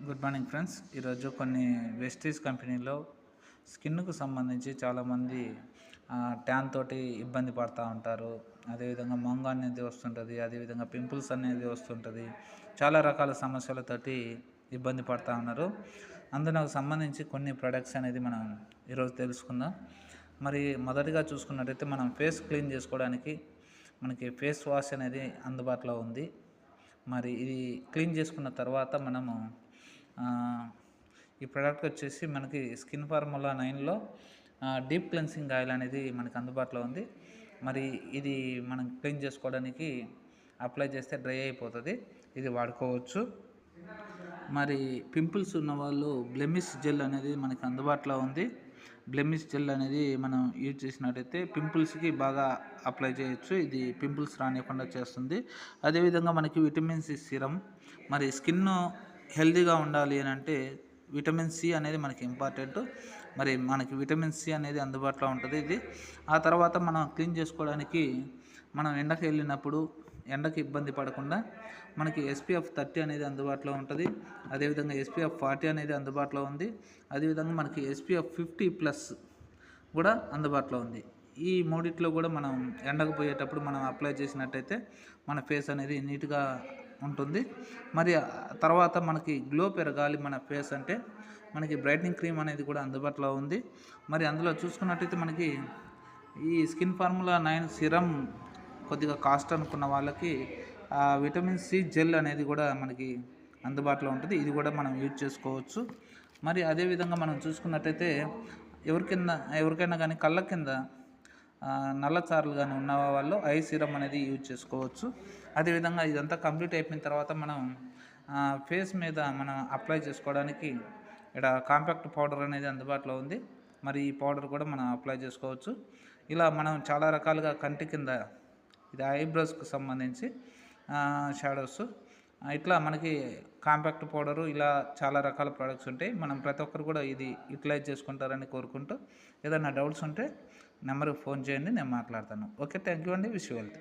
Good morning friends. ఈరోజు కొన్ని Vestige కంపెనీలో స్కిన్కు సంబంధించి చాలామంది ట్యాన్ తోటి ఇబ్బంది పడుతూ ఉంటారు. అదేవిధంగా మొంగ అనేది వస్తుంటుంది, అదేవిధంగా పింపుల్స్ అనేది వస్తుంటుంది. చాలా రకాల సమస్యలతోటి ఇబ్బంది పడుతూ ఉన్నారు. అందుకు సంబంధించి కొన్ని ప్రొడక్ట్స్ అనేది మనం ఈరోజు తెలుసుకుందాం. మరి మొదటిగా చూసుకున్నట్టయితే మనం ఫేస్ క్లీన్ చేసుకోవడానికి మనకి ఫేస్ వాష్ అనేది అందుబాటులో ఉంది. మరి ఇది క్లీన్ చేసుకున్న తర్వాత మనము ఈ ప్రోడక్ట్ వచ్చేసి మనకి స్కిన్ ఫార్ములా 9లో డీప్ క్లెన్సింగ్ ఆయిల్ అనేది మనకు అందుబాటులో ఉంది. మరి ఇది మనం క్లీన్ చేసుకోవడానికి అప్లై చేస్తే డ్రై అయిపోతుంది. ఇది వాడుకోవచ్చు. మరి పింపుల్స్ ఉన్న వాళ్ళు బ్లెమిష్ జెల్ అనేది మనకి అందుబాటులో ఉంది. బ్లెమిష్ జెల్ అనేది మనం యూజ్ చేసినట్టయితే పింపుల్స్కి బాగా అప్లై చేయొచ్చు. ఇది పింపుల్స్ రానివ్వకుండా చేస్తుంది. అదేవిధంగా మనకి విటమిన్ సి సిరం. మరి స్కిన్ హెల్తీగా ఉండాలి అని అంటే విటమిన్ సి అనేది మనకి ఇంపార్టెంట్. మరి మనకి విటమిన్ సి అనేది అందుబాటులో ఉంటుంది. ఇది ఆ తర్వాత మనం క్లీన్ చేసుకోవడానికి మనం ఎండకి వెళ్ళినప్పుడు ఎండకి ఇబ్బంది పడకుండా మనకి SPF 30 అనేది అందుబాటులో ఉంటుంది. అదేవిధంగా SPF 40 అనేది అందుబాటులో ఉంది. అదేవిధంగా మనకి SPF 50+ కూడా అందుబాటులో ఉంది. ఈ మూడిట్లో కూడా మనం ఎండకు పోయేటప్పుడు మనం అప్లై చేసినట్టయితే మన ఫేస్ అనేది నీట్గా ఉంటుంది. మరి తర్వాత మనకి గ్లో పెరగాలి మన ఫేస్ అంటే మనకి బ్రైట్నింగ్ క్రీమ్ అనేది కూడా అందుబాటులో ఉంది. మరి అందులో చూసుకున్నట్టయితే మనకి ఈ స్కిన్ ఫార్ములా 9 సిరం కొద్దిగా కాస్ట్ అనుకున్న వాళ్ళకి విటమిన్ సి జెల్ అనేది కూడా మనకి అందుబాటులో ఉంటుంది. ఇది కూడా మనం యూజ్ చేసుకోవచ్చు. మరి అదేవిధంగా మనం చూసుకున్నట్టయితే ఎవరికైనా కానీ కళ్ళ కింద నల్లచారులు కానీ ఉన్న వాళ్ళు ఐ సిరం అనేది యూజ్ చేసుకోవచ్చు. అదేవిధంగా ఇదంతా కంప్లీట్ అయిపోయిన తర్వాత మనం ఫేస్ మీద మనం అప్లై చేసుకోవడానికి ఇక్కడ కాంపాక్ట్ పౌడర్ అనేది అందుబాటులో ఉంది. మరి ఈ పౌడర్ కూడా మనం అప్లై చేసుకోవచ్చు. ఇలా మనం చాలా రకాలుగా కంటి కింద ఇది ఐబ్రోస్కి సంబంధించి షాడోస్ ఇట్లా మనకి కాంపాక్ట్ పౌడరు ఇలా చాలా రకాల ప్రోడక్ట్స్ ఉంటాయి. మనం ప్రతి ఒక్కరు కూడా ఇది యూటిలైజ్ చేసుకుంటారని కోరుకుంటూ ఏదైనా డౌట్స్ ఉంటే నెంబర్కి ఫోన్ చేయండి, నేను మాట్లాడతాను. ఓకే, థ్యాంక్ యూ అండి. Wish you wealth.